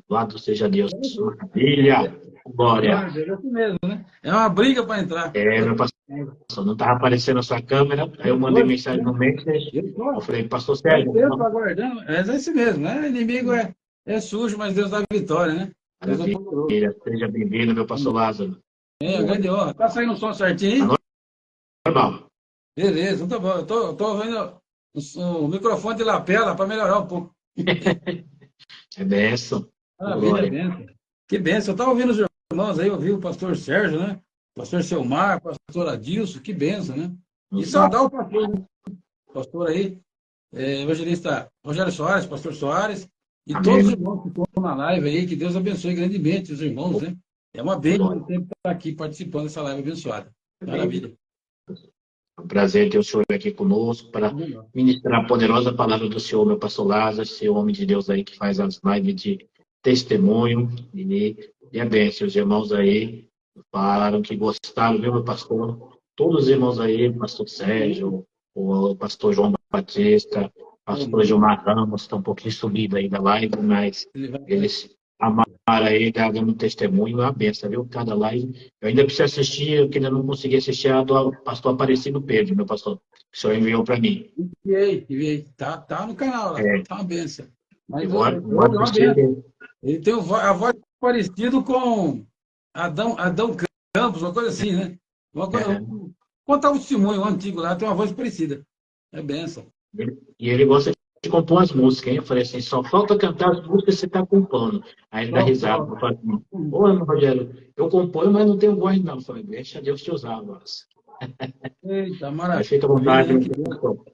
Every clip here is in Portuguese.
Louvado seja Deus. Maravilha. Glória. É isso mesmo, né? É uma briga para entrar. Meu pastor, não estava aparecendo a sua câmera, aí eu mandei mensagem no Messenger, eu falei, pastor Faz Sérgio, tempo aguardando. É isso mesmo, né? Inimigo é sujo, mas Deus dá vitória, né? Deus é poderoso. maravilha, seja bem-vindo, meu pastor Lázaro. É, a grande honra. Tá saindo o som certinho, Tá hein? normal. Beleza, então tá bom. Eu tô vendo o microfone de lapela para melhorar um pouco. É bênção. Maravilha, Glória. benção. Que benção. Eu estava ouvindo os irmãos aí, eu ouvi o pastor Sérgio, né? Pastor Selmar, pastor Adilson, que benção, né? E saudar o pastor, né? Pastor aí, evangelista Rogério Soares, pastor Soares, e todos os Amém. irmãos que estão na live aí, que Deus abençoe grandemente os irmãos, né? É uma bênção Glória. sempre estar aqui participando dessa live abençoada. Amém. Maravilha. É um prazer ter o senhor aqui conosco para ministrar a poderosa palavra do senhor, meu pastor Lázaro, esse homem de Deus aí que faz as lives de testemunho e a bênção. Os irmãos aí falaram que gostaram, viu, meu pastor? Todos os irmãos aí, o pastor Sérgio, o pastor João Batista, o pastor Gilmar Ramos, estão um pouquinho sumido aí da live, mas eles amaram aí, tá dando testemunho, é uma benção, viu? Cada live. Eu ainda preciso assistir, eu que ainda não consegui assistir a do pastor Aparecido Pedro, meu pastor, que o senhor enviou para mim. Enviei. Tá no canal lá, É, tá uma benção. Mas eu é vou uma assistir. benção. Ele tem a voz parecida com Adão Campos, uma coisa assim, né? Contar um testemunho antigo lá, tem uma voz parecida. É benção. E ele gosta de compor as músicas, hein? Eu falei assim, só falta cantar as músicas que você está compondo. Aí ele dá risada. Eu falei assim, ô, Rogério, eu componho, mas não tenho voz, não. Eu falei, deixa Deus te usar, voz. Eita, Mas fica à maravilha, vontade, né? meu Que benção. pastor.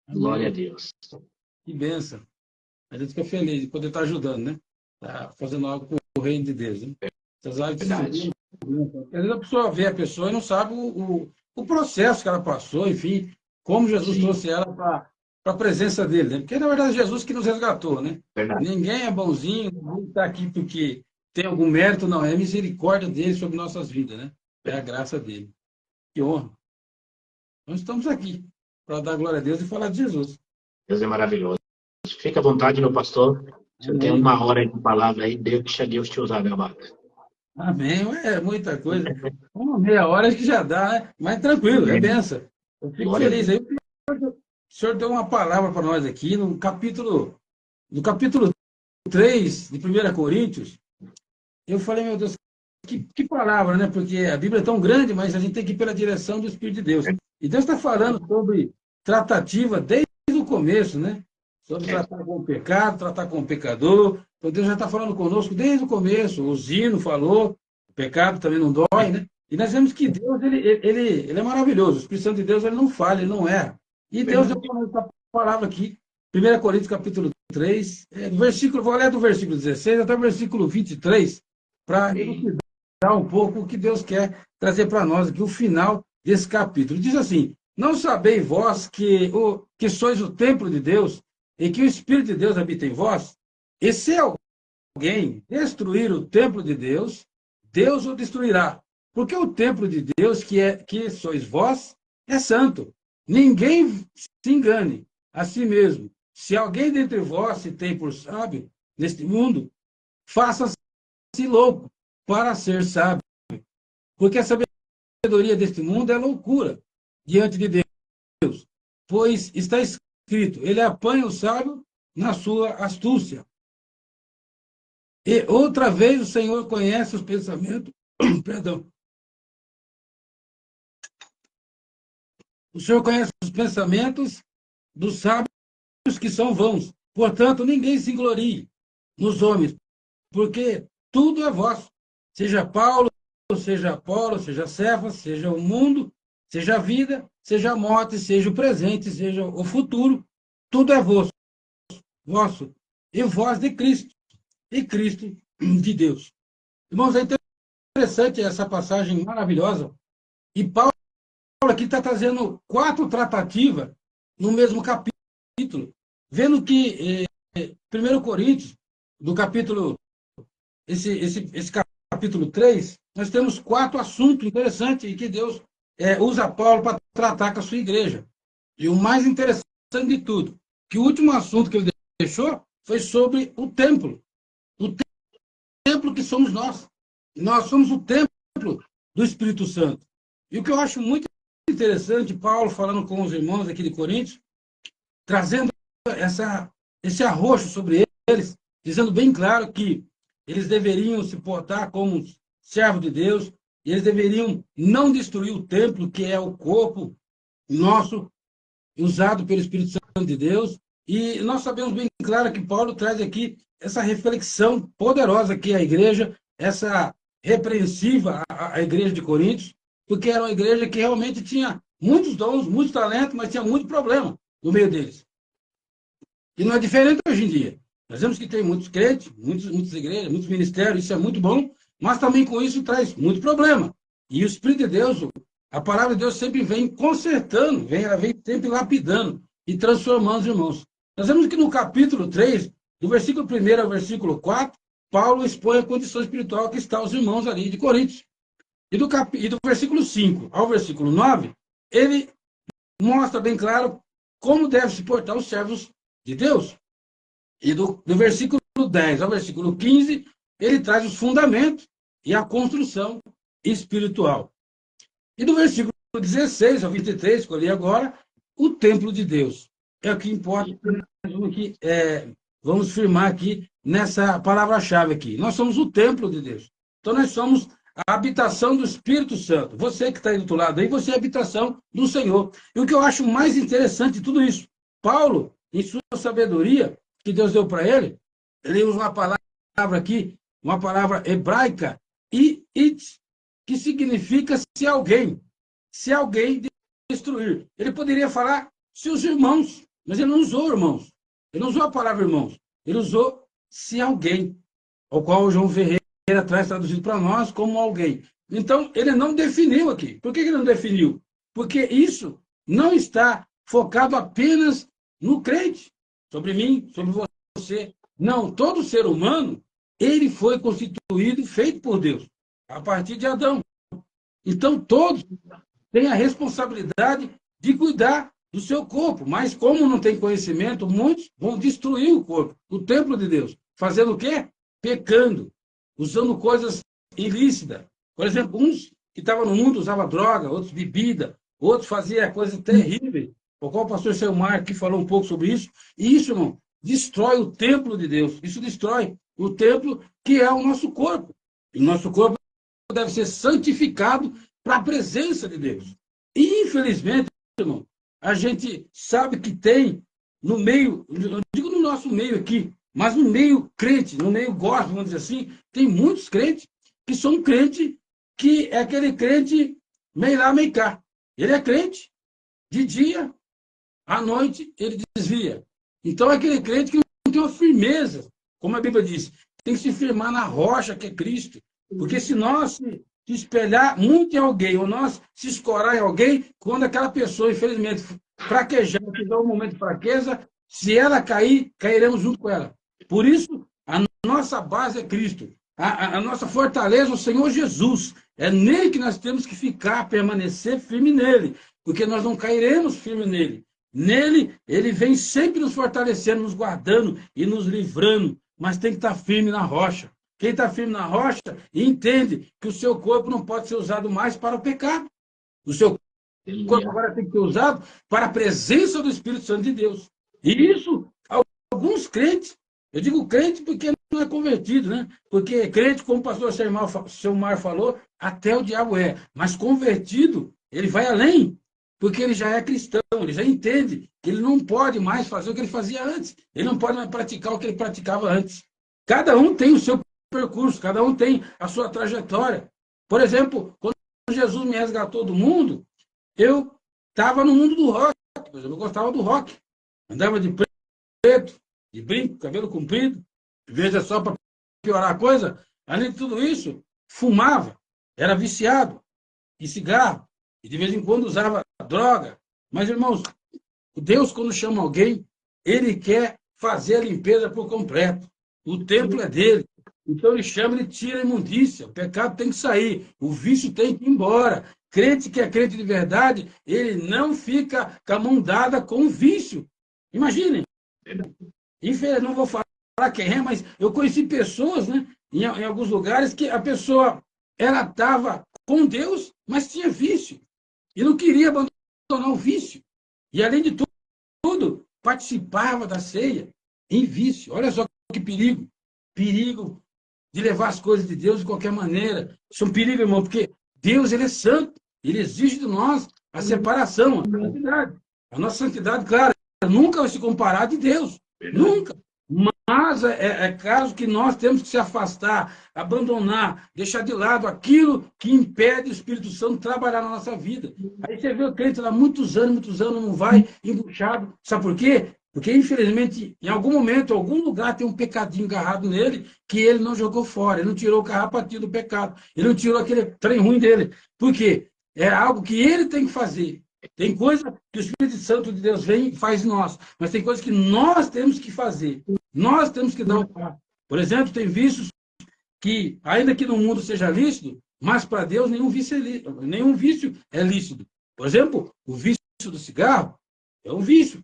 Glória a Amém. Deus. Que benção. A gente fica feliz de poder estar ajudando, né? Tá fazendo algo para o reino de Deus, né? Essas lives precisam ter Verdade. às vezes a pessoa vê a pessoa e não sabe o processo que ela passou, enfim, como Jesus Sim, trouxe ela para a presença dele, né? Porque, na verdade, é Jesus que nos resgatou, né? verdade. Ninguém é bonzinho, ninguém está aqui porque tem algum mérito, não. É a misericórdia dele sobre nossas vidas, né? É a graça dele. Que honra. Nós estamos aqui para dar glória a Deus e falar de Jesus. Deus é maravilhoso. Fica à vontade, meu pastor. Você tem Amém. 1 hora aí de palavra aí, deixa Deus te usar, meu amado. Amém. É muita coisa. Uma meia hora acho que já dá, né? Mas tranquilo, é Amém. benção. Eu fico Glória a feliz Deus. aí. O senhor deu uma palavra para nós aqui no capítulo 3 de 1 Coríntios. Eu falei, meu Deus, que palavra, né? Porque a Bíblia é tão grande, mas a gente tem que ir pela direção do Espírito de Deus. E Deus está falando sobre tratativa desde o começo, né? Sobre É, tratar com o pecado, tratar com o pecador. Então Deus já está falando conosco desde o começo. O Zino falou, o pecado também não dói, né? E nós vemos que Deus, ele é maravilhoso. O Espírito Santo de Deus, ele não falha, ele não erra. E Deus deu verdade. essa palavra aqui, 1 Coríntios capítulo 3, vou ler do versículo 16 até o versículo 23, para Amém. elucidar um pouco o que Deus quer trazer para nós aqui, o final desse capítulo. Diz assim: não sabeis vós que sois o templo de Deus e que o Espírito de Deus habita em vós? E se alguém destruir o templo de Deus, Deus o destruirá. Porque o templo de Deus, que sois vós, é santo. Ninguém se engane a si mesmo. Se alguém dentre vós se tem por sábio neste mundo, faça-se louco para ser sábio. Porque a sabedoria deste mundo é loucura diante de Deus. Pois está escrito: ele apanha o sábio na sua astúcia. E outra vez o Senhor conhece os pensamentos, perdão. O Senhor conhece os pensamentos dos sábios que são vãos. Portanto, ninguém se glorie nos homens, porque tudo é vosso. Seja Paulo, seja Apolo, seja Cefas, seja o mundo, seja a vida, seja a morte, seja o presente, seja o futuro, tudo é vosso, vosso, e vós de Cristo, e Cristo de Deus. Irmãos, é interessante essa passagem maravilhosa, e Paulo aqui está trazendo 4 tratativas no mesmo capítulo, vendo que 1 Coríntios, do capítulo, esse capítulo 3, nós temos 4 assuntos interessantes e que Deus usa Paulo para tratar com a sua igreja. E o mais interessante de tudo, que o último assunto que ele deixou foi sobre o templo. O templo que somos nós. Nós somos o templo do Espírito Santo. E o que eu acho muito interessante, Paulo falando com os irmãos aqui de Coríntios, trazendo esse arroxo sobre eles, dizendo bem claro que eles deveriam se portar como servos de Deus, e eles deveriam não destruir o templo, que é o corpo nosso, usado pelo Espírito Santo de Deus. E nós sabemos bem claro que Paulo traz aqui essa reflexão poderosa que a igreja, essa repreensiva à igreja de Coríntios, porque era uma igreja que realmente tinha muitos dons, muitos talentos, mas tinha muito problema no meio deles. E não é diferente hoje em dia. Nós vemos que tem muitos crentes, muitas igrejas, muitos ministérios, isso é muito bom, mas também com isso traz muito problema. E o Espírito de Deus, a palavra de Deus sempre vem consertando, ela vem sempre lapidando e transformando os irmãos. Nós vemos que no capítulo 3, do versículo 1 ao versículo 4, Paulo expõe a condição espiritual que está os irmãos ali de Coríntios. E do versículo 5 ao versículo 9, ele mostra bem claro como deve se portar os servos de Deus. E do versículo 10 ao versículo 15, ele traz os fundamentos e a construção espiritual. E do versículo 16 ao 23, que eu li agora, o templo de Deus. É o que importa, vamos firmar aqui nessa palavra-chave aqui. Nós somos o templo de Deus. Então, nós somos a habitação do Espírito Santo. Você que está aí do outro lado aí, você é a habitação do Senhor. E o que eu acho mais interessante de tudo isso, Paulo, em sua sabedoria, que Deus deu para ele, ele usa uma palavra aqui, uma palavra hebraica, it, que significa se alguém destruir. Ele poderia falar se os irmãos, mas ele não usou irmãos. Ele não usou a palavra irmãos. Ele usou se alguém, ao qual o João Ferreira traz traduzido para nós como alguém. Então, ele não definiu aqui. Por que ele não definiu? Porque isso não está focado apenas no crente, sobre mim, sobre você. Não, todo ser humano, ele foi constituído, feito por Deus, a partir de Adão. Então, todos têm a responsabilidade de cuidar do seu corpo, mas como não tem conhecimento, muitos vão destruir o corpo, o templo de Deus. Fazendo o quê? Pecando, usando coisas ilícitas. Por exemplo, uns que estavam no mundo usavam droga, outros bebida, outros faziam coisas terríveis, o qual o pastor Selmar aqui falou um pouco sobre isso. E isso, irmão, destrói o templo de Deus. Isso destrói o templo que é o nosso corpo. E o nosso corpo deve ser santificado para a presença de Deus. E, infelizmente, irmão, a gente sabe que tem no meio, eu digo no nosso meio aqui, mas no meio crente, no meio gospel, vamos dizer assim, tem muitos crentes que são crentes que é aquele crente meio lá, meio cá. Ele é crente, de dia, à noite, ele desvia. Então, é aquele crente que não tem uma firmeza, como a Bíblia diz, tem que se firmar na rocha que é Cristo. Porque se nós se espelhar muito em alguém, ou nós se escorar em alguém, quando aquela pessoa, infelizmente, fraquejar, tiver um momento de fraqueza, se ela cair, cairemos junto com ela. Por isso, a nossa base é Cristo. A nossa fortaleza é o Senhor Jesus. É nele que nós temos que ficar, permanecer firme nele, porque nós não cairemos firme nele. Nele, ele vem sempre nos fortalecendo, nos guardando e nos livrando, mas tem que estar firme na rocha. Quem está firme na rocha entende que o seu corpo não pode ser usado mais para o pecado. O seu corpo agora tem que ser usado para a presença do Espírito Santo de Deus. E isso, alguns crentes, eu digo crente porque não é convertido, né? Porque crente, como o pastor Selmar falou, até o diabo é. Mas convertido, ele vai além, porque ele já é cristão, ele já entende que ele não pode mais fazer o que ele fazia antes. Ele não pode mais praticar o que ele praticava antes. Cada um tem o seu percurso, cada um tem a sua trajetória. Por exemplo, quando Jesus me resgatou do mundo, eu estava no mundo do rock, por exemplo, eu gostava do rock. Andava de preto, de brinco, cabelo comprido, veja só para piorar a coisa, além de tudo isso, fumava, era viciado em cigarro, e de vez em quando usava droga. Mas, irmãos, Deus, quando chama alguém, ele quer fazer a limpeza por completo. O templo é dele. Então ele chama, ele tira a imundícia. O pecado tem que sair. O vício tem que ir embora. Crente que é crente de verdade, ele não fica com a mão dada com o vício. Imaginem. Infelizmente, não vou falar quem é, mas eu conheci pessoas, né, em alguns lugares que a pessoa ela estava com Deus, mas tinha vício. E não queria abandonar o vício. E, além de tudo, participava da ceia em vício. Olha só que perigo. Perigo de levar as coisas de Deus de qualquer maneira. Isso é um perigo, irmão, porque Deus, ele é santo. Ele exige de nós a separação, a santidade. A nossa santidade, claro, nunca vai se comparar de Deus. Nunca. Mas é caso que nós temos que se afastar, abandonar, deixar de lado aquilo que impede o Espírito Santo trabalhar na nossa vida. Aí você vê o crente lá muitos anos, não vai, embuchado. Sabe por quê? Porque, infelizmente, em algum momento, em algum lugar, tem um pecadinho agarrado nele que ele não jogou fora, ele não tirou o carrapatinho do pecado, ele não tirou aquele trem ruim dele. Por quê? É algo que ele tem que fazer. Tem coisa que o Espírito Santo de Deus vem e faz em nós, mas tem coisas que nós temos que fazer. Nós temos que dar o passo. Por exemplo, tem vícios que, ainda que no mundo seja lícito, mas para Deus nenhum vício é lícito. Por exemplo, o vício do cigarro é um vício,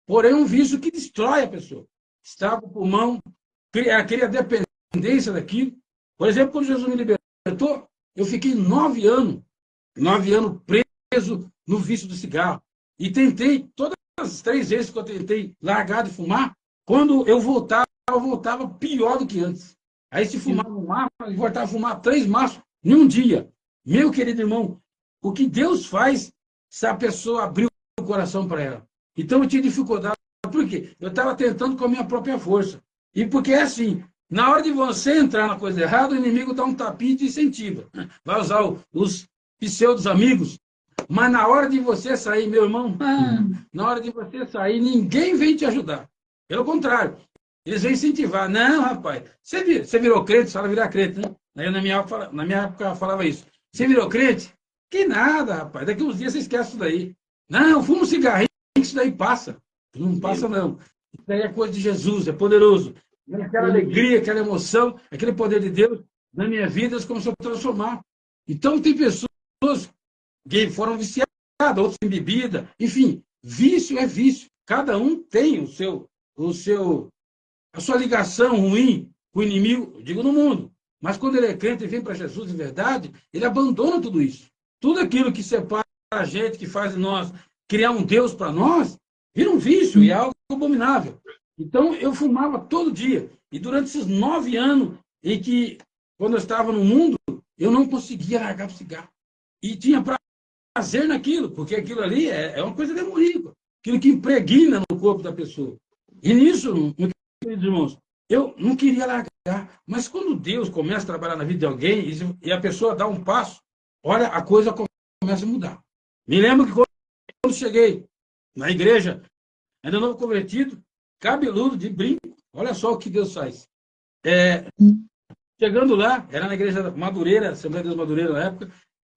porém é um vício que destrói a pessoa. Estraga o pulmão, cria dependência daquilo. Por exemplo, quando Jesus me libertou, eu fiquei 9 anos preso no vício do cigarro. E tentei, todas as 3 vezes que eu tentei largar de fumar, quando eu voltava pior do que antes. Aí se fumava um maço, eu voltava a fumar 3 maços em um dia. Meu querido irmão, o que Deus faz se a pessoa abrir o coração para ela? Então eu tinha dificuldade. Por quê? Eu estava tentando com a minha própria força. E porque é assim, na hora de você entrar na coisa errada, o inimigo dá um tapinha e te incentiva. Vai usar os pseudos amigos. Mas na hora de você sair, meu irmão, na hora de você sair, ninguém vem te ajudar. Pelo contrário, eles vêm incentivar. Não, rapaz, você virou crente, você vai virar crente, né? Aí na minha época eu falava isso. Você virou crente? Que nada, rapaz. Daqui uns dias você esquece isso daí. Não, fuma um cigarrinho, isso daí passa. Não passa, não. Isso daí é coisa de Jesus, é poderoso. Aquela alegria, aquela emoção, aquele poder de Deus na minha vida, eles começaram a transformar. Então, tem pessoas que foram viciados, outros em bebida, enfim, vício é vício. Cada um tem a sua ligação ruim com o inimigo, eu digo no mundo. Mas quando ele é crente e vem para Jesus de verdade, ele abandona tudo isso. Tudo aquilo que separa a gente, que faz nós criar um Deus para nós, vira um vício e é algo abominável. Então, eu fumava todo dia. E durante esses 9 anos em que, quando eu estava no mundo, eu não conseguia largar o cigarro. E tinha prazer naquilo, porque aquilo ali é uma coisa demoníaca, aquilo que impregna no corpo da pessoa. E nisso, meus queridos irmãos, eu não queria largar, mas quando Deus começa a trabalhar na vida de alguém e a pessoa dá um passo, olha, a coisa começa a mudar. Me lembro que quando cheguei na igreja, ainda novo convertido, cabeludo, de brinco, olha só o que Deus faz. Chegando lá, era na igreja Madureira, Assembleia de Deus Madureira na época,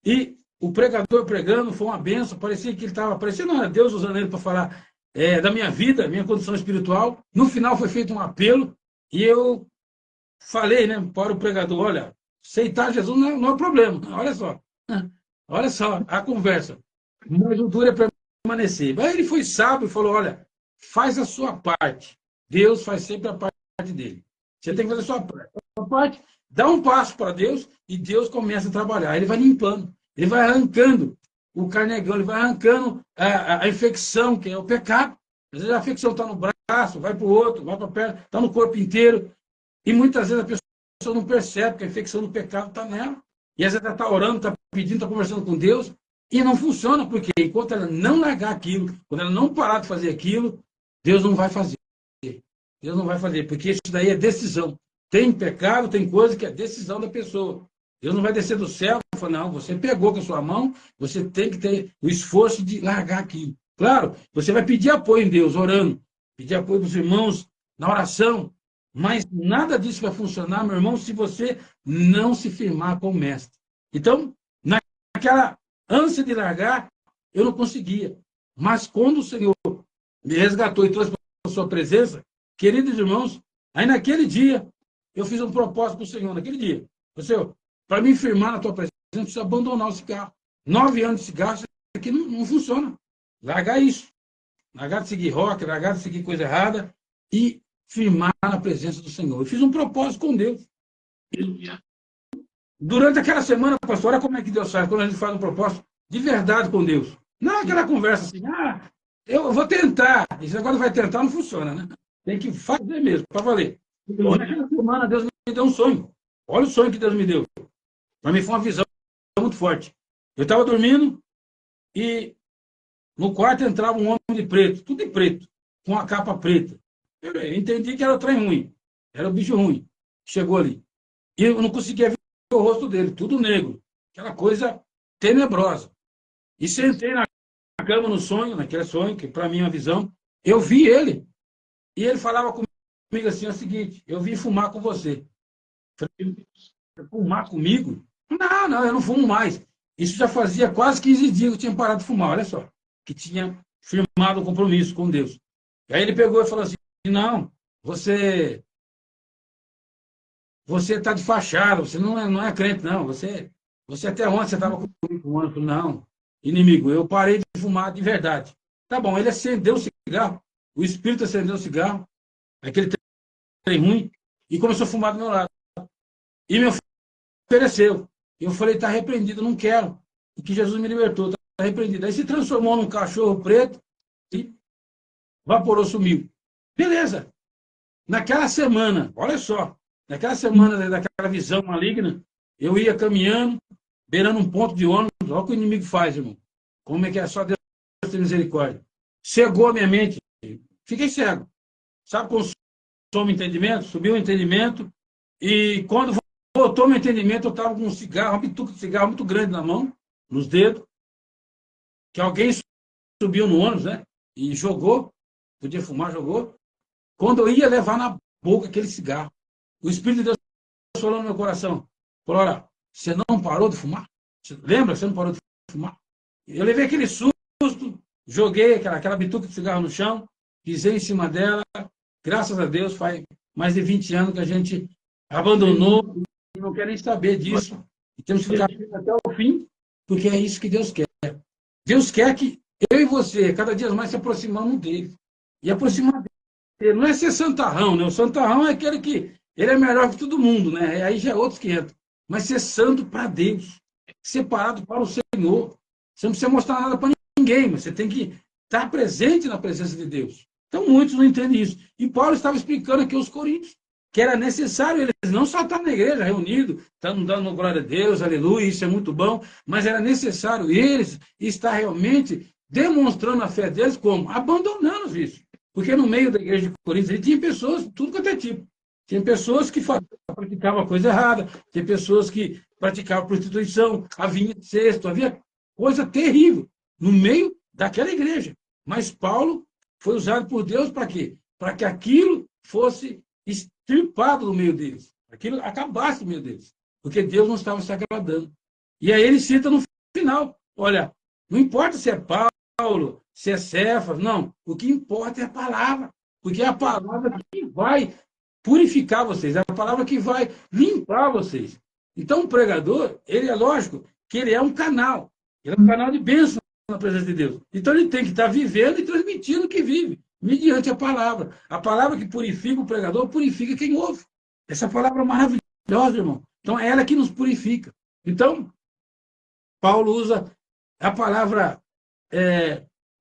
e o pregador pregando foi uma benção, parecia que ele estava, parecia não era Deus usando ele para falar da minha vida, minha condição espiritual. No final foi feito um apelo e eu falei, né, para o pregador, olha, aceitar Jesus não é problema, olha só a conversa, mas o duro é permanecer. Aí ele foi sábio e falou, olha, faz a sua parte, Deus faz sempre a parte dele. Você tem que fazer a sua parte, dá um passo para Deus e Deus começa a trabalhar. Ele vai limpando. Ele vai arrancando o carnegão, ele vai arrancando a infecção, que é o pecado. Às vezes a infecção está no braço, vai para o outro, vai para a perna, está no corpo inteiro. E muitas vezes a pessoa não percebe que a infecção do pecado está nela. E às vezes ela está orando, está pedindo, está conversando com Deus, e não funciona, porque enquanto ela não largar aquilo, quando ela não parar de fazer aquilo, Deus não vai fazer. Deus não vai fazer, porque isso daí é decisão. Tem pecado, tem coisa que é decisão da pessoa. Deus não vai descer do céu e falar, não, você pegou com a sua mão, você tem que ter o esforço de largar aquilo. Claro, você vai pedir apoio em Deus, orando, pedir apoio dos irmãos na oração, mas nada disso vai funcionar, meu irmão, se você não se firmar com o mestre. Então, naquela ânsia de largar, eu não conseguia. Mas quando o Senhor me resgatou e trouxe para a sua presença, queridos irmãos, aí naquele dia, eu fiz um propósito para o Senhor, naquele dia. Senhor, para me firmar na tua presença, eu preciso abandonar o cigarro. 9 anos de cigarro, isso aqui não funciona. Largar isso. Largar de seguir rock, largar de seguir coisa errada e firmar na presença do Senhor. Eu fiz um propósito com Deus. Durante aquela semana, pastor, olha como é que Deus faz, quando a gente faz um propósito de verdade com Deus. Não aquela conversa assim, eu vou tentar. Isso agora vai tentar, não funciona, né? Tem que fazer mesmo, para valer. Naquela semana, Deus me deu um sonho. Olha o sonho que Deus me deu. Para mim foi uma visão muito forte. Eu estava dormindo e no quarto entrava um homem de preto, tudo de preto, com a capa preta. Eu entendi que era o trem ruim, era o bicho ruim. Chegou ali. E eu não conseguia ver o rosto dele, tudo negro. Aquela coisa tenebrosa. E sentei na cama no sonho, naquele sonho, que para mim é uma visão. Eu vi ele. E ele falava comigo assim, é o seguinte, eu vim fumar com você. Falei, fumar comigo? Não, eu não fumo mais. Isso já fazia quase 15 dias que eu tinha parado de fumar, olha só. Que tinha firmado um compromisso com Deus. E aí ele pegou e falou assim, não, você está de fachada, você não é crente, não. Você até ontem você estava comigo fumando. Eu falei, não, inimigo, eu parei de fumar de verdade. Tá bom, ele acendeu o cigarro, o espírito acendeu o cigarro, aquele trem ruim, e começou a fumar do meu lado. E me ofereceu. Eu falei, está repreendido, não quero. E que Jesus me libertou, está repreendido. Aí se transformou num cachorro preto e vaporou, sumiu. Beleza. Naquela semana, olha só, naquela semana daquela visão maligna, eu ia caminhando, beirando um ponto de ônibus, olha o que o inimigo faz, irmão. Como é que é? Só Deus tem misericórdia. Cegou a minha mente, fiquei cego. Sabe quando some o entendimento? Subiu o entendimento, e quando voltou meu entendimento, eu estava com um cigarro, uma bituca de cigarro muito grande na mão, nos dedos, que alguém subiu no ônibus, né? E jogou, podia fumar, jogou. Quando eu ia levar na boca aquele cigarro, o Espírito de Deus falou no meu coração, falou, olha, você não parou de fumar? Lembra que você não parou de fumar? Eu levei aquele susto, joguei aquela bituca de cigarro no chão, pisei em cima dela, graças a Deus, faz mais de 20 anos que a gente abandonou, e não quer nem saber disso, e temos que ficar até o fim, porque é isso que Deus quer. Deus quer que eu e você, cada dia mais se aproximamos dele. E aproximar dele não é ser santarrão, né? O santarrão é aquele que ele é melhor que todo mundo, né? Aí já é outros 500. Mas ser santo para Deus, separado para o Senhor. Você não precisa mostrar nada para ninguém, mas você tem que estar presente na presença de Deus. Então muitos não entendem isso. E Paulo estava explicando aqui aos coríntios que era necessário eles não só estar na igreja, reunidos, estando dando glória a Deus, aleluia, isso é muito bom, mas era necessário eles estar realmente demonstrando a fé deles como? Abandonando isso. Porque no meio da igreja de Coríntios ele tinha pessoas, tudo quanto é tipo. Tinha pessoas que praticavam coisa errada, tinha pessoas que praticavam prostituição, havia incesto, havia coisa terrível no meio daquela igreja. Mas Paulo foi usado por Deus para quê? Para que aquilo fosse extirpado no meio deles. Aquilo acabasse no meio deles. Porque Deus não estava se agradando. E aí ele cita no final, olha, não importa se é Paulo, se é Cefas, não. O que importa é a palavra. Porque é a palavra que vai purificar vocês, é a palavra que vai limpar vocês. Então o pregador, ele é lógico que ele é um canal. Ele é um canal de bênção na presença de Deus. Então ele tem que estar vivendo e transmitindo o que vive, mediante a palavra. A palavra que purifica o pregador, purifica quem ouve. Essa palavra é maravilhosa, irmão. Então é ela que nos purifica. Então, Paulo usa a palavra,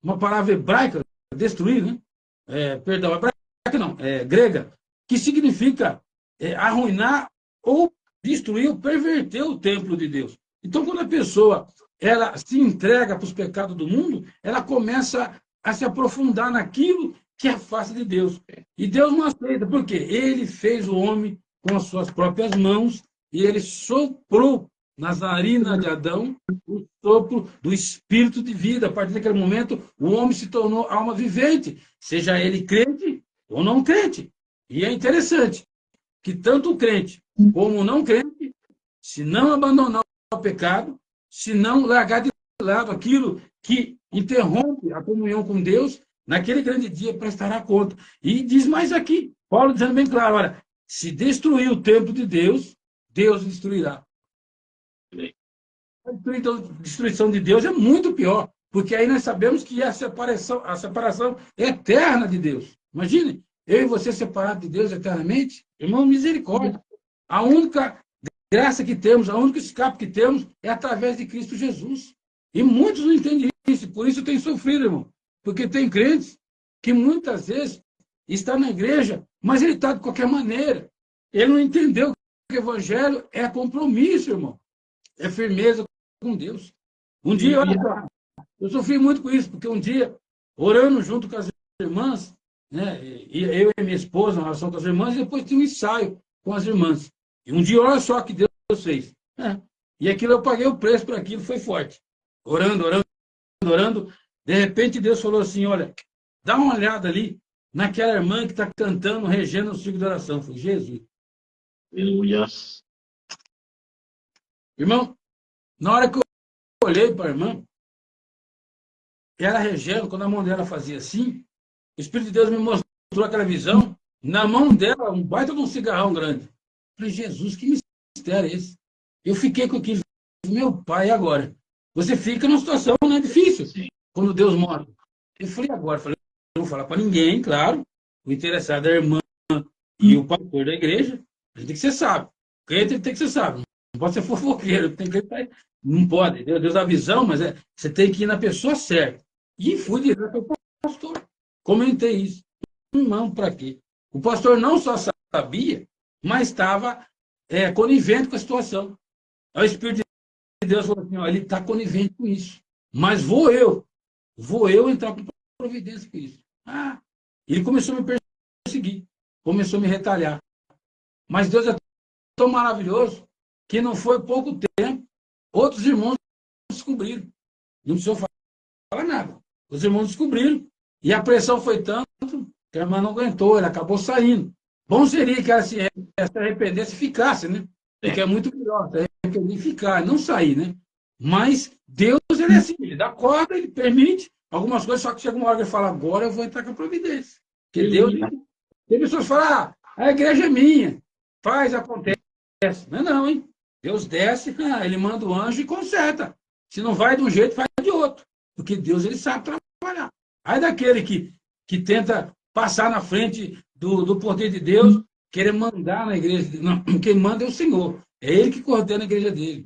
uma palavra hebraica, destruir, né? Perdão, hebraica não, grega, que significa arruinar ou destruir ou perverter o templo de Deus. Então, quando a pessoa ela se entrega para os pecados do mundo, ela começa a se aprofundar naquilo que é a face de Deus. E Deus não aceita, porque ele fez o homem com as suas próprias mãos e ele soprou nas narinas de Adão o sopro do espírito de vida. A partir daquele momento, o homem se tornou alma vivente, seja ele crente ou não crente. E é interessante que tanto o crente como o não crente, se não abandonar o pecado, se não largar de lado aquilo que interrompe a comunhão com Deus, naquele grande dia prestará conta. E diz mais aqui, Paulo dizendo bem claro, olha, se destruir o templo de Deus, Deus destruirá. A destruição de Deus é muito pior, porque aí nós sabemos que é a separação eterna de Deus. Imagine, eu e você separados de Deus eternamente, irmão, misericórdia. A única graça que temos, o único escape que temos é através de Cristo Jesus. E muitos não entendem isso, por isso tem sofrido, irmão. Porque tem crentes que muitas vezes está na igreja, mas ele está de qualquer maneira. Ele não entendeu que o evangelho é compromisso, irmão. É firmeza com Deus. Um dia, olha só, eu sofri muito com isso, porque um dia, orando junto com as irmãs, né, e eu e minha esposa, na relação com as irmãs, e depois tinha um ensaio com as irmãs. E um dia, olha só que Deus fez. E aquilo eu paguei o preço por aquilo, foi forte. Orando, orando, orando. De repente, Deus falou assim, olha, dá uma olhada ali naquela irmã que está cantando, regendo o ciclo de oração. Eu falei, Jesus. Aleluia. Irmão, na hora que eu olhei para a irmã, ela regendo, quando a mão dela fazia assim, o Espírito de Deus me mostrou aquela visão, na mão dela, um baita de um cigarrão grande. Eu falei, Jesus, que mistério é esse? Eu fiquei com aquilo, meu pai, e agora? Você fica numa situação, né, difícil, quando Deus mostra. Eu falei, agora? Eu falei, não vou falar para ninguém, claro, o interessado é a irmã e o pastor da igreja, a gente tem que ser sábio. O crente tem que ser sábio, não pode ser fofoqueiro, tem que não pode, Deus dá a visão, mas você tem que ir na pessoa certa. E fui direto ao pastor. Comentei isso. Não, para quê? O pastor não só sabia, mas estava conivente com a situação. Aí o Espírito de Deus falou assim, ó, ele está conivente com isso. Mas vou eu entrar com providência com isso. Ele começou a me perseguir, começou a me retalhar. Mas Deus é tão maravilhoso que não foi pouco tempo, outros irmãos descobriram. Não precisou falar nada. Os irmãos descobriram. E a pressão foi tanto que a irmã não aguentou, ela acabou saindo. Bom seria que ela se arrependesse e ficasse, né? Porque é muito melhor se arrepender e ficar, não sair, né? Mas Deus, ele é assim, ele dá corda, ele permite algumas coisas, só que chega uma hora que ele fala, agora eu vou entrar com a providência. Porque Deus... Tem pessoas que falam, a igreja é minha, faz, acontece. Não, hein? Deus desce, ele manda o anjo e conserta. Se não vai de um jeito, faz de outro. Porque Deus, ele sabe trabalhar. Aí daquele que tenta passar na frente do poder de Deus, querer mandar na igreja. Não, quem manda é o Senhor. É ele que coordena a igreja dele.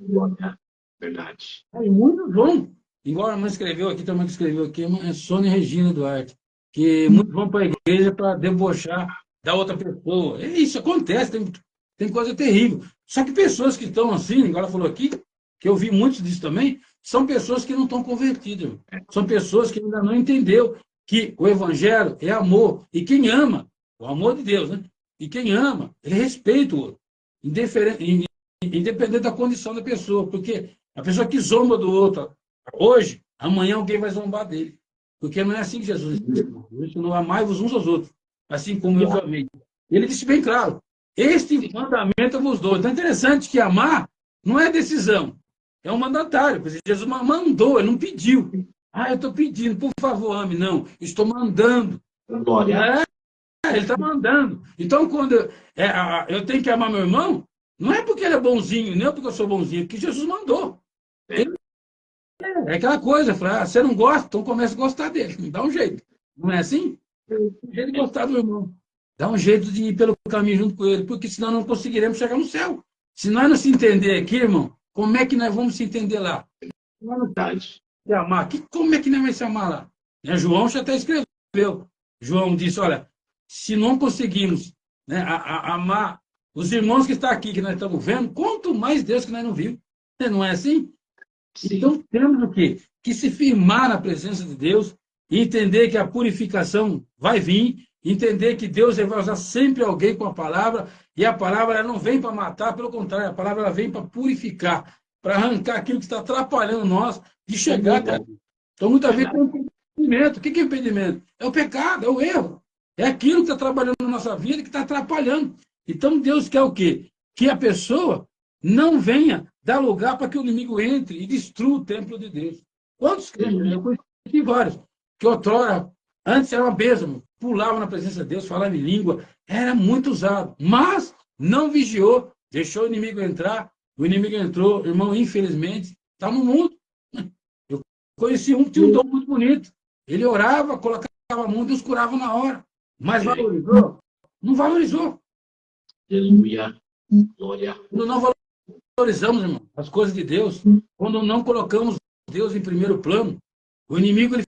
Verdade. Aí muitos vão. Igual a irmã escreveu aqui, também que escreveu aqui, é Sônia Regina Duarte. Que muitos vão para a igreja para debochar da outra pessoa. Isso acontece, tem coisa terrível. Só que pessoas que estão assim, igual ela falou aqui, que eu vi muitos disso também, são pessoas que não estão convertidas. São pessoas que ainda não entendeu que o evangelho é amor. E quem ama, o amor de Deus, né? E quem ama, ele respeita o outro. Independente da condição da pessoa. Porque a pessoa que zomba do outro hoje, amanhã alguém vai zombar dele. Porque não é assim que Jesus disse. Não amai-vos uns aos outros, assim como eu vos amei. Ele disse bem claro, este mandamento eu vos dou. Então é interessante que amar não é decisão, é um mandatário. Jesus mandou, ele não pediu. Eu estou pedindo, por favor, ame. Não, estou mandando. Glória. Ele está mandando. Então, quando eu tenho que amar meu irmão, não é porque ele é bonzinho, nem porque eu sou bonzinho, é porque Jesus mandou. É aquela coisa, você não gosta, então começa a gostar dele. Dá um jeito. Não é assim? Um jeito de gostar do irmão. Dá um jeito de ir pelo caminho junto com ele, porque senão não conseguiremos chegar no céu. Se nós não se entender aqui, irmão, como é que nós vamos se entender lá? Verdade. Se amar. Como é que nós vamos se amar lá? João já até escreveu. João disse, olha, se não conseguimos amar os irmãos que estão aqui, que nós estamos vendo, quanto mais Deus que nós não vimos. Não é assim? Sim. Então temos o quê? Que se firmar na presença de Deus e entender que a purificação vai vir, entender que Deus vai usar sempre alguém com a palavra, e a palavra ela não vem para matar, pelo contrário, a palavra ela vem para purificar, para arrancar aquilo que está atrapalhando nós de chegar até Deus. Então, muitas vezes tem um impedimento. O que é impedimento? É o pecado, é o erro. É aquilo que está trabalhando na nossa vida que está atrapalhando. Então, Deus quer o quê? Que a pessoa não venha dar lugar para que o inimigo entre e destrua o templo de Deus. Quantos crentes? Eu conheci vários, que outrora, antes era uma bênção, pulava na presença de Deus, falava em língua, era muito usado, mas não vigiou, deixou o inimigo entrar, o inimigo entrou, irmão, infelizmente, está no mundo. Eu conheci um que tinha um dom muito bonito, ele orava, colocava a mão, Deus curava na hora, mas valorizou? Não valorizou. Aleluia. Glória. Não valorizamos, irmão, as coisas de Deus, quando não colocamos Deus em primeiro plano, o inimigo ele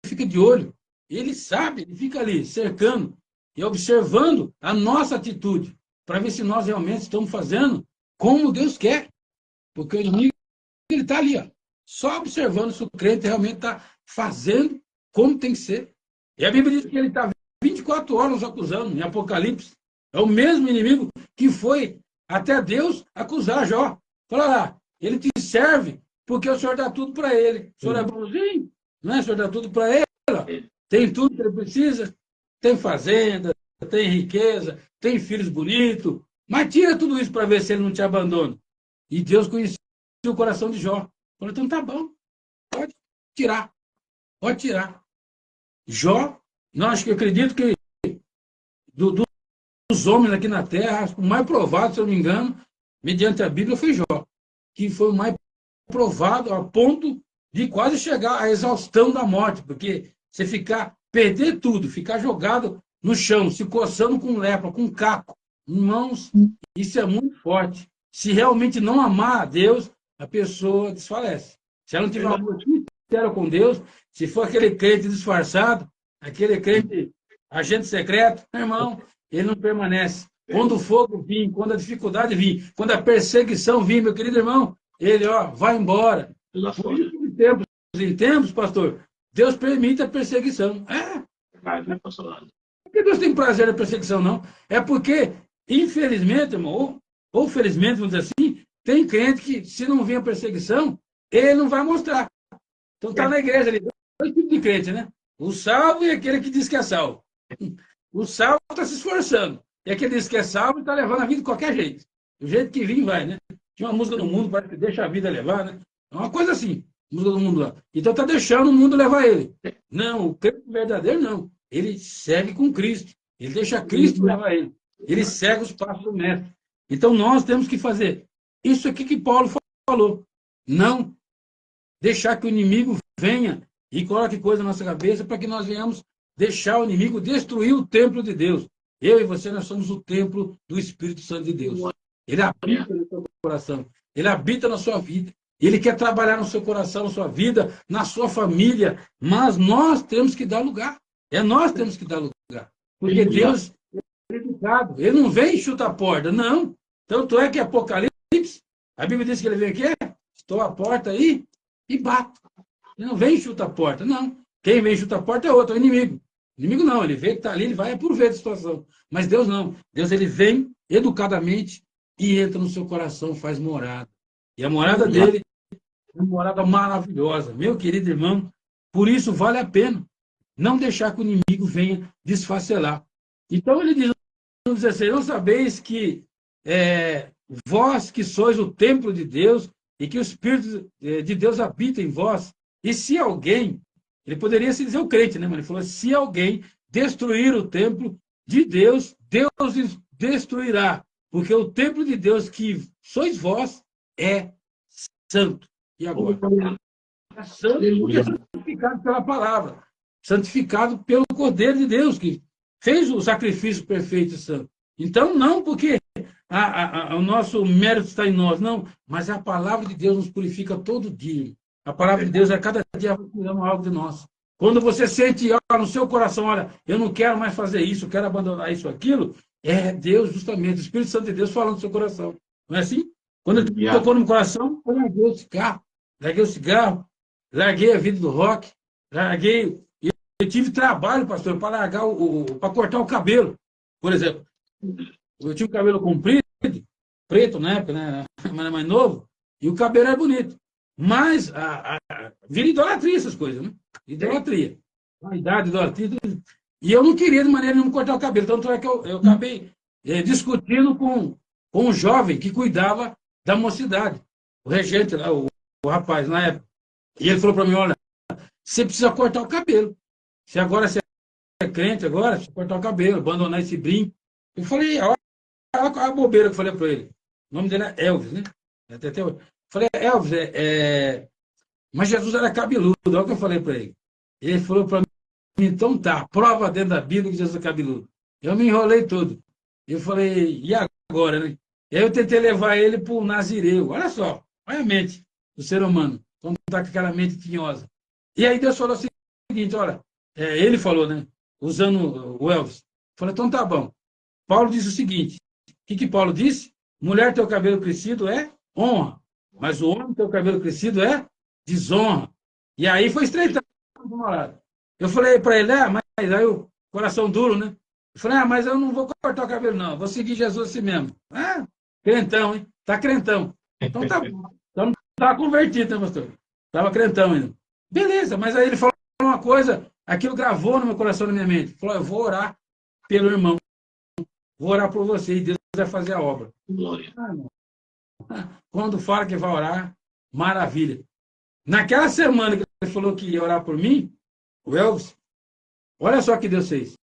fica de olho, ele sabe, ele fica ali cercando e observando a nossa atitude, para ver se nós realmente estamos fazendo como Deus quer. Porque o inimigo ele está ali, ó, só observando se o crente realmente está fazendo como tem que ser. E a Bíblia diz que ele está 24 horas nos acusando, em Apocalipse. É o mesmo inimigo que foi até Deus acusar Jó. Fala lá, ele te serve porque o Senhor dá tudo para ele. O Senhor é bonzinho, não é? O Senhor dá tudo para ele. Ó. Tem tudo que ele precisa. Tem fazenda, tem riqueza, tem filhos bonitos. Mas tira tudo isso para ver se ele não te abandona. E Deus conhecia o coração de Jó. Falou, então tá bom, pode tirar. Pode tirar. Jó, nós que acredito que dos homens aqui na Terra, o mais provado, se eu não me engano, mediante a Bíblia, foi Jó, que foi o mais provado a ponto de quase chegar à exaustão da morte, porque você perder tudo, ficar jogado no chão, se coçando com lepra, com caco, irmãos, isso é muito forte. Se realmente não amar a Deus, a pessoa desfalece. Se ela não tiver um amor sincero com Deus, se for aquele crente disfarçado, aquele crente agente secreto, meu irmão, ele não permanece. Quando o fogo vir, quando a dificuldade vir, quando a perseguição vir, meu querido irmão, ele vai embora. Por isso, de tempos em tempos, pastor, Deus permite a perseguição. Porque Deus tem prazer na perseguição, não. É porque, infelizmente, irmão, ou felizmente, vamos dizer assim, tem crente que, se não vir a perseguição, ele não vai mostrar. Então está na igreja ali, dois tipos de crente, né? O salvo e aquele que diz que é salvo. O salvo está se esforçando. E aquele que diz que é salvo está levando a vida de qualquer jeito. Do jeito que vir, vai, né? Tinha uma música do mundo, parece que deixa a vida levar, né? É uma coisa assim, música do mundo lá. Então está deixando o mundo levar ele. Não, o crente verdadeiro não. Ele segue com Cristo. Ele deixa Cristo levar ele. Ele segue os passos do mestre. Então nós temos que fazer isso aqui que Paulo falou. Não deixar que o inimigo venha e coloque coisa na nossa cabeça para que nós venhamos deixar o inimigo destruir o templo de Deus. Eu e você, nós somos o templo do Espírito Santo de Deus. Ele habita no seu coração. Ele habita na sua vida. Ele quer trabalhar no seu coração, na sua vida, na sua família. Mas nós temos que dar lugar. Nós temos que dar lugar. Porque Deus é educado. Ele não vem e chuta a porta. Não. Tanto é que Apocalipse, a Bíblia diz que ele vem aqui, estou à porta aí e bato. Ele não vem e chuta a porta. Não. Quem vem e chuta a porta é outro, é o inimigo. O inimigo não, ele vê que está ali, ele vai por ver a situação. Mas Deus não. Deus ele vem educadamente e entra no seu coração, faz morada. E a morada dele é uma morada maravilhosa. Meu querido irmão, por isso vale a pena não deixar que o inimigo venha desfacelar. Então ele diz no 16, não sabeis que vós que sois o templo de Deus e que o Espírito de Deus habita em vós. E se alguém, ele poderia se dizer o crente, né? Mas ele falou, se alguém destruir o templo de Deus, Deus destruirá. Porque o templo de Deus que sois vós é santo. E agora? É santo porque é santificado pela palavra. Santificado pelo Cordeiro de Deus, que fez o sacrifício perfeito e santo. Então, não porque o nosso mérito está em nós, não. Mas a palavra de Deus nos purifica todo dia. A palavra de Deus, a cada dia, vai cuidando algo de nós. Quando você sente no seu coração, olha, eu não quero mais fazer isso, eu quero abandonar isso, aquilo, é Deus, justamente, o Espírito Santo de Deus falando no seu coração. Não é assim? Quando ele tocou no meu coração, eu larguei o cigarro, larguei a vida do rock, larguei. Eu tive trabalho, pastor, para largar para cortar o cabelo, por exemplo. Eu tinha o cabelo comprido, preto na época, né? Mas era mais novo, e o cabelo era bonito. Mas vira idolatria essas coisas, né? Idolatria. Vaidade, idolatria. E eu não queria de maneira nenhuma cortar o cabelo. Tanto é que eu acabei discutindo com um jovem que cuidava da mocidade. O regente lá, o rapaz, na época. E ele falou para mim, olha, você precisa cortar o cabelo. Se agora você é crente, agora, você cortar o cabelo, abandonar esse brinco. Eu falei, olha a bobeira que eu falei para ele. O nome dele é Elvis, né? Eu falei, Elvis, mas Jesus era cabeludo, olha o que eu falei para ele. Ele falou para mim, então tá, prova dentro da Bíblia que Jesus é cabeludo. Eu me enrolei todo. Eu falei, e agora, né? E aí eu tentei levar ele para o Nazireu. Olha só, olha a mente do ser humano, quando está com aquela mente tinhosa. E aí Deus falou o seguinte, olha, ele falou, né, usando o Elvis, falou, então tá bom. Paulo disse o seguinte, o que Paulo disse? Mulher ter o cabelo crescido é honra, mas o homem ter o cabelo crescido é desonra. E aí foi estreitando. Eu falei para ele, mas aí o coração duro, né? Eu falei, mas eu não vou cortar o cabelo, não. Vou seguir Jesus assim mesmo. Crentão, hein? Tá crentão. Então tá bom. Então não estava convertido, né, pastor? Estava crentão ainda. Beleza, mas aí ele falou uma coisa, aquilo gravou no meu coração, na minha mente. Ele falou, eu vou orar pelo irmão. Vou orar por você e Deus vai fazer a obra. Glória. Quando fala que vai orar, maravilha. Naquela semana que ele falou que ia orar por mim, o Elvis, olha só o que Deus fez.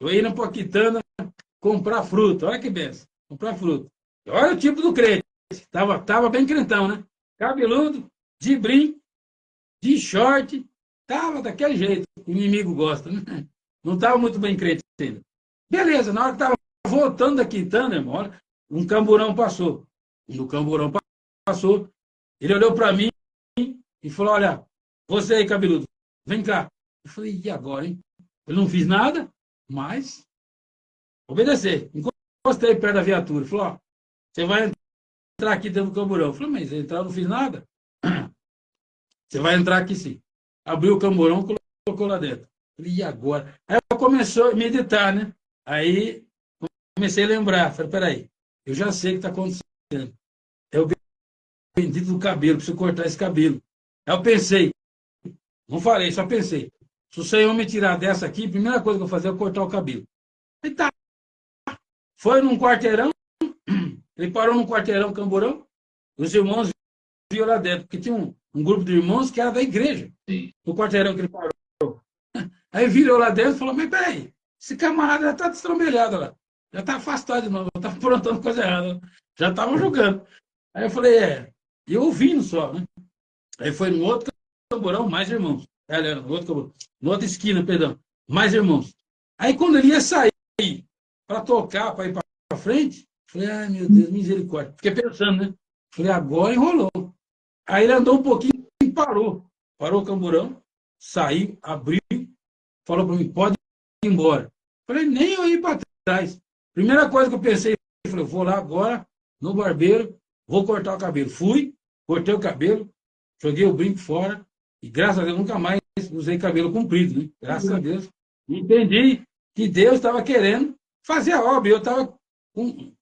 Eu ia na Poquitana comprar fruta. Olha que benção. Comprar fruta. Olha o tipo do crente. Tava bem crentão, né? Cabeludo, de brim, de short. Tava daquele jeito. O inimigo gosta, né? Não tava muito bem crente ainda. Beleza, na hora que tava voltando da Quintana, irmão, olha, um camburão passou. No camburão passou. Ele olhou para mim e falou, olha, você aí, cabeludo, vem cá. Eu falei, e agora, hein? Eu não fiz nada, mas obedecer. Encostei perto da viatura. Ele falou, ó, você vai entrar aqui dentro do camburão. Eu falei, mas entrar eu não fiz nada. Você vai entrar aqui sim. Abriu o camburão, colocou lá dentro. Eu falei, e agora? Aí eu comecei a meditar, né? Aí comecei a lembrar. Falei, peraí, eu já sei o que está acontecendo. É o bendito do cabelo, preciso cortar esse cabelo. Aí eu pensei, não falei, só pensei. Se o Senhor me tirar dessa aqui, a primeira coisa que eu vou fazer é cortar o cabelo. Aí tá. Foi num quarteirão, ele parou num quarteirão, camburão, os irmãos viram lá dentro, porque tinha um grupo de irmãos que era da igreja, no quarteirão que ele parou. Aí virou lá dentro e falou, mas peraí, esse camarada já está destrambelhado lá, já está afastado de novo, está aprontando coisa errada, já estavam jogando. Aí eu falei, e eu ouvindo só, né? Aí foi no outro camburão, mais irmãos. No outro camburão, na outra esquina, perdão, mais irmãos. Aí quando ele ia sair para tocar, para ir para frente, falei, ai meu Deus, misericórdia. Fiquei pensando, né? Falei, agora enrolou. Aí ele andou um pouquinho e parou. Parou o camburão, saiu, abriu, falou para mim, pode ir embora. Falei, nem eu ir para trás. Primeira coisa que eu pensei, falei, vou lá agora, no barbeiro, vou cortar o cabelo. Fui, cortei o cabelo, joguei o brinco fora, e graças a Deus nunca mais usei cabelo comprido, né? Graças a Deus. Entendi que Deus estava querendo fazer a obra, e eu estava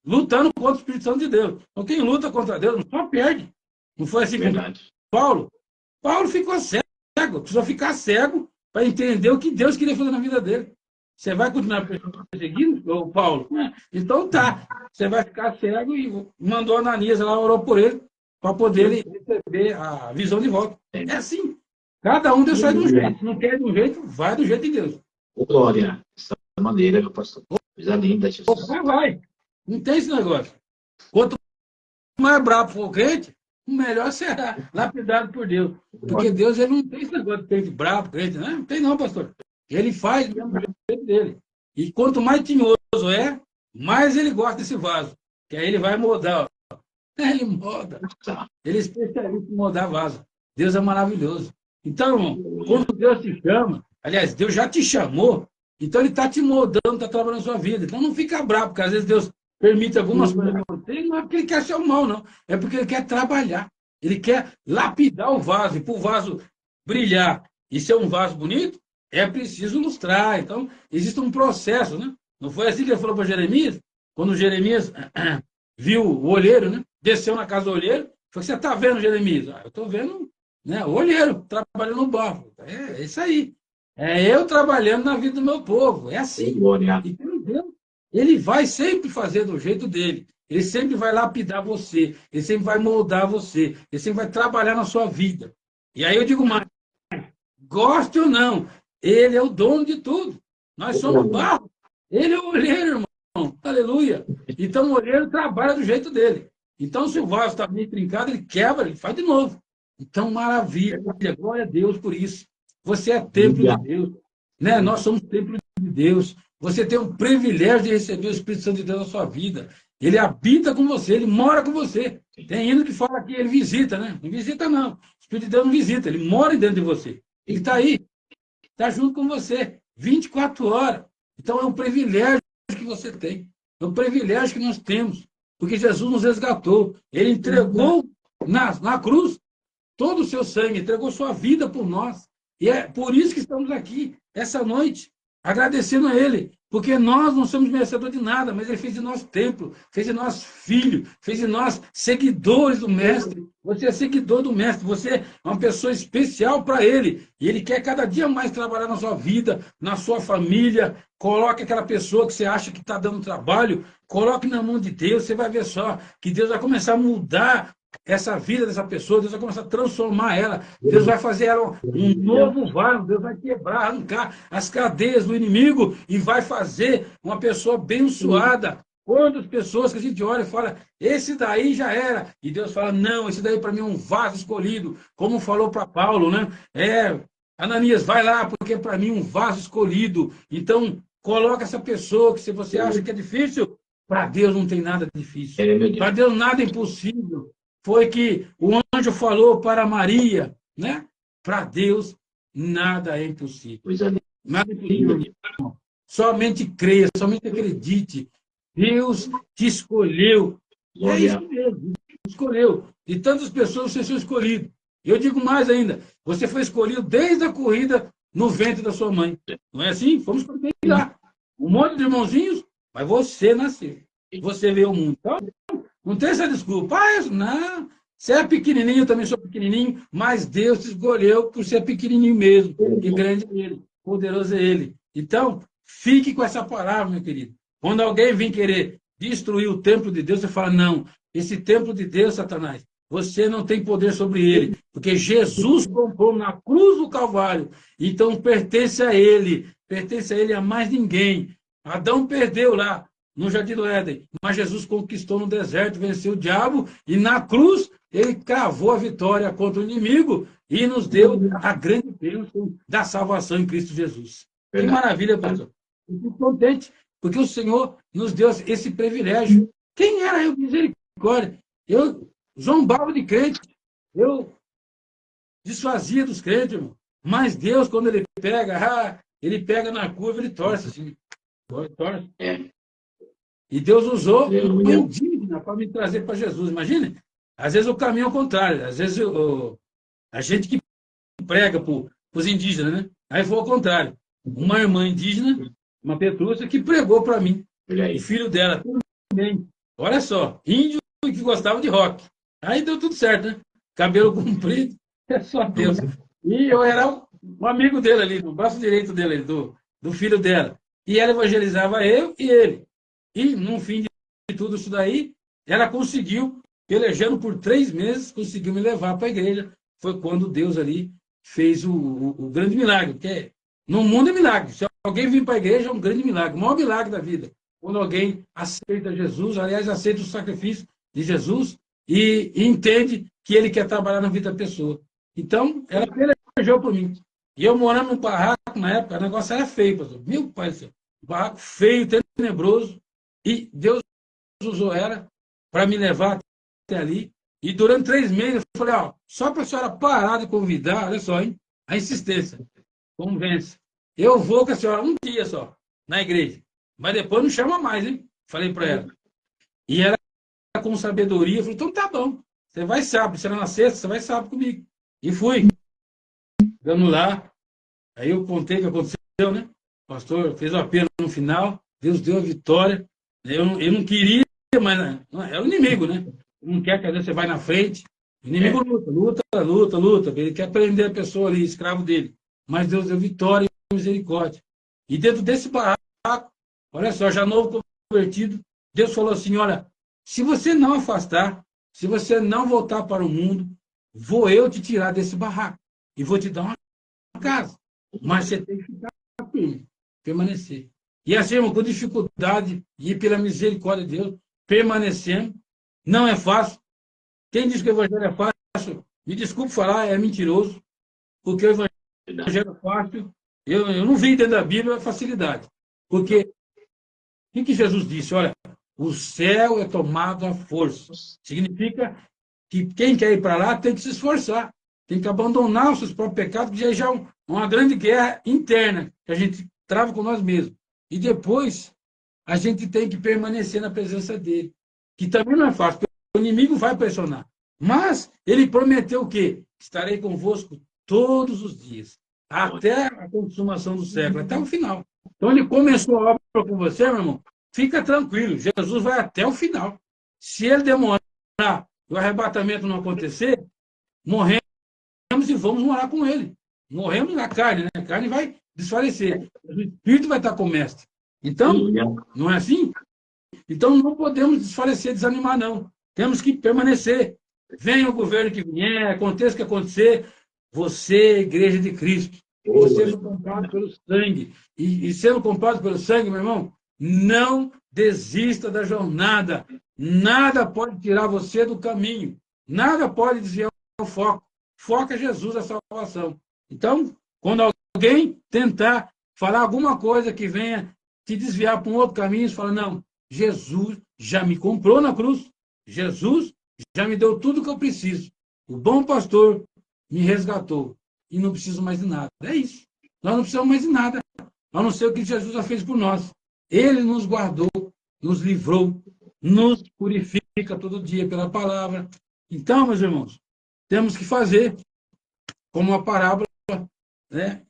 lutando contra o Espírito Santo de Deus. Então quem luta contra Deus só perde. Não foi assim com Paulo? Paulo ficou cego, precisou ficar cego para entender o que Deus queria fazer na vida dele. Você vai continuar perseguindo, Paulo? Então tá, você vai ficar cego e mandou Ananias lá, orou por ele, para poder receber a visão de volta. É assim. Cada um Deus faz de um jeito. Se não quer de um jeito, vai do jeito de Deus. Glória. Dessa maneira, meu pastor. Coisa linda, Jesus. Vai. Não tem esse negócio. Quanto mais bravo for o crente, melhor será. Lapidado por Deus. Porque Deus ele não tem esse negócio de crente bravo, crente, né? Não tem não, pastor. Ele faz do jeito dele. E quanto mais tinhoso mais ele gosta desse vaso. Que aí ele vai moldar. Ó. Ele molda. Ele é especialista em moldar vaso. Deus é maravilhoso. Então, irmão, quando Deus te chama, aliás, Deus já te chamou, então ele está te moldando, está trabalhando na sua vida. Então não fica bravo, porque às vezes Deus permite algumas coisas para você, não é porque ele quer ser o mal, não. É porque ele quer trabalhar. Ele quer lapidar o vaso. E para o vaso brilhar e ser um vaso bonito, é preciso lustrar. Então, existe um processo, né? Não foi assim que ele falou para Jeremias? Quando Jeremias viu o olheiro, né? Desceu na casa do olheiro, falou, você está vendo, Jeremias? Eu estou vendo, né? O olheiro trabalhando no barro. É isso aí. É eu trabalhando na vida do meu povo. É assim. E Deus, ele vai sempre fazer do jeito dele. Ele sempre vai lapidar você. Ele sempre vai moldar você. Ele sempre vai trabalhar na sua vida. E aí eu digo mais, goste ou não, ele é o dono de tudo. Nós somos barro. Ele é o olheiro, irmão. Aleluia. Então o olheiro trabalha do jeito dele. Então se o vaso está meio trincado, ele quebra, ele faz de novo. Então, maravilha. Glória a Deus por isso. Você é templo de Deus. Né? Nós somos templo de Deus. você tem o privilégio de receber o Espírito Santo de Deus na sua vida. Ele habita com você, ele mora com você. Tem hino que fala que ele visita, né? Não visita, não. O Espírito de Deus não visita, ele mora dentro de você. Ele está aí, está junto com você, 24 horas. Então é um privilégio que você tem. É um privilégio que nós temos. Porque Jesus nos resgatou. Ele entregou na cruz todo o seu sangue, entregou sua vida por nós. E é por isso que estamos aqui, essa noite, agradecendo a Ele. Porque nós não somos merecedores de nada, mas Ele fez de nós templo, fez de nós filho, fez de nós seguidores do Mestre. Você é seguidor do Mestre, você é uma pessoa especial para Ele. E Ele quer cada dia mais trabalhar na sua vida, na sua família. Coloque aquela pessoa que você acha que está dando trabalho, coloque na mão de Deus, você vai ver só que Deus vai começar a mudar essa vida dessa pessoa, Deus vai começar a transformar ela, Deus vai fazer ela um novo vaso, Deus vai quebrar, arrancar as cadeias do inimigo e vai fazer uma pessoa abençoada. Quantas pessoas que a gente olha e fala, esse daí já era, e Deus fala, não, esse daí para mim é um vaso escolhido, como falou para Paulo, né? Ananias, vai lá, porque para mim é um vaso escolhido. Então, coloca essa pessoa que se você acha que é difícil, para Deus não tem nada difícil. Para Deus nada é impossível. Foi que o anjo falou para Maria, né? Para Deus, nada é impossível. Nada é impossível. Somente creia, somente acredite. Deus te escolheu. É isso mesmo, escolheu. De tantas pessoas, você foi escolhido. Eu digo mais ainda, você foi escolhido desde a corrida no ventre da sua mãe. Não é assim? Fomos escolhidos lá. Um monte de irmãozinhos, mas você nasceu. Você veio ao mundo. Então, não tem essa desculpa. Não, você é pequenininho, eu também sou pequenininho, mas Deus te escolheu por ser pequenininho mesmo. Que grande é Ele, poderoso é Ele. Então, fique com essa palavra, meu querido. Quando alguém vir querer destruir o templo de Deus, você fala, não, esse templo de Deus, Satanás, você não tem poder sobre ele, porque Jesus comprou na cruz do Calvário, então pertence a ele a mais ninguém. Adão perdeu lá, no Jardim do Éden, mas Jesus conquistou no deserto, venceu o diabo, e na cruz ele cravou a vitória contra o inimigo e nos deu a grande bênção da salvação em Cristo Jesus. Que maravilha, pastor. Fico contente, porque o Senhor nos deu esse privilégio. Quem era eu, misericórdia? Eu zombava de crente, eu desfazia dos crentes, irmão. Mas Deus, quando ele pega na curva, ele torce assim. Torce. E Deus usou o indígena para me trazer para Jesus. Imagina, às vezes o caminho é o contrário. Às vezes a gente que prega para os indígenas, né? Aí foi ao contrário. Uma irmã indígena, uma Petrúcia, que pregou para mim. O filho dela também. Olha só, índio que gostava de rock. Aí deu tudo certo, né? Cabelo comprido, é só Deus. E eu era um amigo dele ali, no braço direito dele, do filho dela. E ela evangelizava eu e ele. E, no fim de tudo isso daí, ela conseguiu, pelejando por 3 meses, conseguiu me levar para a igreja. Foi quando Deus ali fez o grande milagre. Porque no mundo é milagre. Se alguém vir para a igreja, é um grande milagre. O maior milagre da vida. Quando alguém aceita Jesus, aliás, aceita o sacrifício de Jesus e entende que ele quer trabalhar na vida da pessoa. Então, ela pelejou por mim. E eu morando num barraco, na época, o negócio era feio, pastor. Meu pai do céu. Um barraco feio, tenebroso. E Deus usou ela para me levar até ali. E durante 3 meses, eu falei, só para a senhora parar de convidar, olha só, hein? A insistência. Convence. Eu vou com a senhora um dia só, na igreja. Mas depois não chama mais, hein? Falei para ela. E ela, com sabedoria, falou, então tá bom. Você vai sábado, será na sexta, você vai sábado comigo. E fui. Chegamos lá. Aí eu contei o que aconteceu, né? O pastor fez o apelo no final. Deus deu a vitória. Eu não queria, mas é o inimigo, né? Não quer que às vezes você vai na frente. O inimigo luta. Ele quer prender a pessoa ali, escravo dele. Mas Deus deu vitória e misericórdia. E dentro desse barraco, olha só, já novo convertido, Deus falou assim, olha, se você não afastar, se você não voltar para o mundo, vou eu te tirar desse barraco e vou te dar uma casa. Mas você tem que ficar firme, permanecer. E assim, com dificuldade e pela misericórdia de Deus, permanecendo. Não é fácil. Quem diz que o evangelho é fácil, me desculpe falar, é mentiroso. Porque o evangelho é fácil. Eu não vi dentro da Bíblia a facilidade. Porque o que Jesus disse? Olha, o céu é tomado à força. Significa que quem quer ir para lá tem que se esforçar, tem que abandonar os seus próprios pecados, que já é uma grande guerra interna que a gente trava com nós mesmos. E depois a gente tem que permanecer na presença dele, que também não é fácil, porque o inimigo vai pressionar. Mas ele prometeu o quê? Estarei convosco todos os dias, até a consumação do século, até o final. Então ele começou a obra com você, meu irmão. Fica tranquilo, Jesus vai até o final. Se ele demorar e o arrebatamento não acontecer, morremos e vamos morar com ele. Morremos na carne, né? A carne vai desfalecer. O espírito vai estar com o mestre. Então, não é assim? Então não podemos desfalecer, desanimar, não. Temos que permanecer. Venha o governo que vier, aconteça o que acontecer, você, Igreja de Cristo, você é comprado pelo sangue. E sendo comprado pelo sangue, meu irmão, não desista da jornada. Nada pode tirar você do caminho. Nada pode desviar o foco. Foco é Jesus, a salvação. Então, quando alguém tentar falar alguma coisa que venha te desviar para um outro caminho, você fala, não, Jesus já me comprou na cruz. Jesus já me deu tudo o que eu preciso. O bom pastor me resgatou. E não preciso mais de nada. É isso. Nós não precisamos mais de nada. A não ser o que Jesus já fez por nós. Ele nos guardou, nos livrou, nos purifica todo dia pela palavra. Então, meus irmãos, temos que fazer como a parábola, né?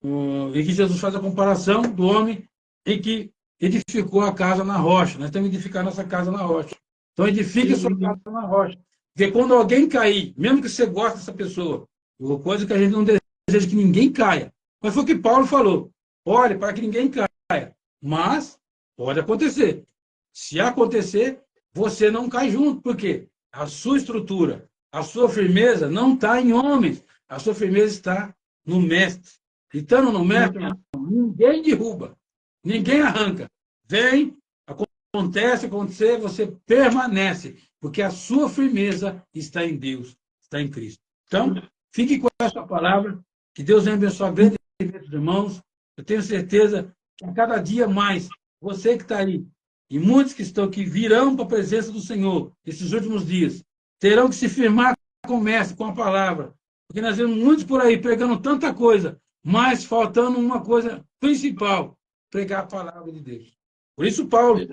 Em que Jesus faz a comparação do homem em que edificou a casa na rocha. Nós temos que edificar nossa casa na rocha. Então, edifique a sua casa na rocha. Porque quando alguém cair, mesmo que você goste dessa pessoa, uma coisa que a gente não deseja que ninguém caia. Mas foi o que Paulo falou. Olhe, para que ninguém caia. Mas pode acontecer. Se acontecer, você não cai junto. Por quê? A sua estrutura, a sua firmeza não está em homens. A sua firmeza está no mestre. E estando no mestre, ninguém derruba. Ninguém arranca. Vem, acontece, acontecer, você permanece. Porque a sua firmeza está em Deus, está em Cristo. Então, fique com essa palavra. Que Deus venha abençoar grandemente os irmãos. Eu tenho certeza que a cada dia mais, você que está aí, e muitos que estão aqui virão para a presença do Senhor esses últimos dias, terão que se firmar com o mestre, com a palavra. Porque nós vemos muitos por aí pregando tanta coisa, mas faltando uma coisa principal, pregar a palavra de Deus. Por isso, Paulo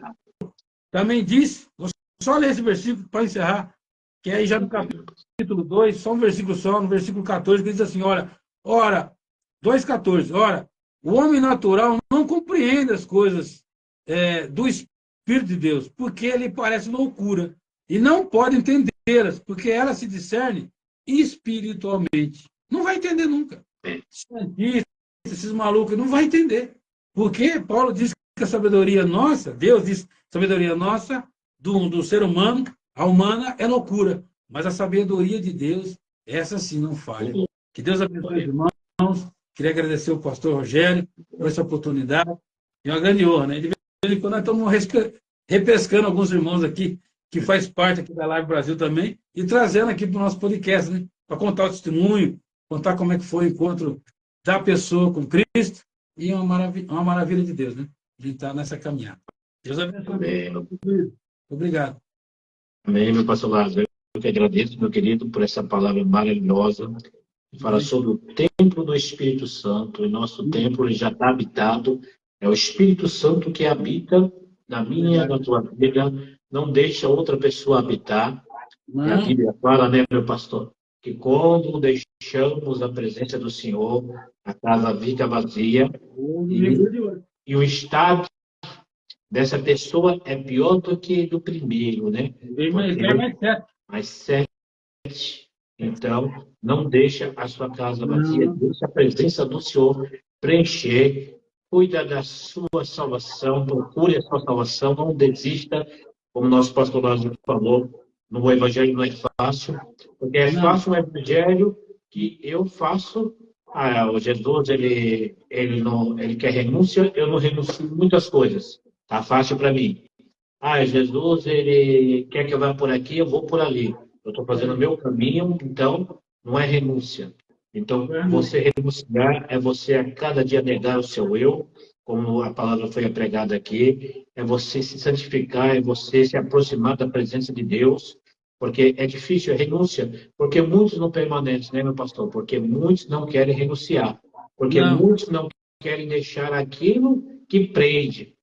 também disse, vou só ler esse versículo para encerrar, que é aí já no capítulo 2, só um versículo só, no versículo 14, que diz assim, ora, 2,14, ora, o homem natural não compreende as coisas do Espírito de Deus, porque ele parece loucura, e não pode entendê-las, porque elas se discernem espiritualmente. Não vai entender nunca. Cientistas, esses malucos, não vai entender. Porque Paulo diz que a sabedoria nossa, Deus diz sabedoria nossa, do ser humano, a humana é loucura. Mas a sabedoria de Deus, essa sim não falha. Que Deus abençoe os irmãos. Queria agradecer ao pastor Rogério por essa oportunidade. É uma grande honra, né? De vez em quando nós estamos repescando alguns irmãos aqui, que faz parte aqui da Live Brasil também, e trazendo aqui para o nosso podcast, né? Para contar o testemunho, contar como é que foi o encontro da pessoa com Cristo, e uma maravilha de Deus, né? De estar nessa caminhada. Deus abençoe. Obrigado. Amém, meu pastor Lázaro. Eu que agradeço, meu querido, por essa palavra maravilhosa. Fala sobre o templo do Espírito Santo. E nosso templo já está habitado. É o Espírito Santo que habita na minha, na tua vida. Não deixa outra pessoa habitar. E a Bíblia fala, né, meu pastor, que quando deixamos a presença do Senhor, a casa fica vazia. E o estado dessa pessoa é pior do que do primeiro, né? Mais 7. Então, não deixa a sua casa vazia, deixa a presença do Senhor preencher, cuida da sua salvação, procure a sua salvação, não desista, como nosso pastor Lázaro falou, no Evangelho não é fácil, porque é fácil o Evangelho que eu faço. O Jesus, ele quer renúncia, eu não renuncio muitas coisas, tá fácil para mim. Jesus, ele quer que eu vá por aqui, eu vou por ali. Eu estou fazendo o meu caminho, então não é renúncia. Então, você renunciar é você a cada dia negar o seu eu, como a palavra foi pregada aqui, é você se santificar, é você se aproximar da presença de Deus, porque é difícil, é renúncia, porque muitos não permanecem, né, meu pastor? Porque muitos não querem renunciar, porque Não. muitos não querem deixar aquilo que prende.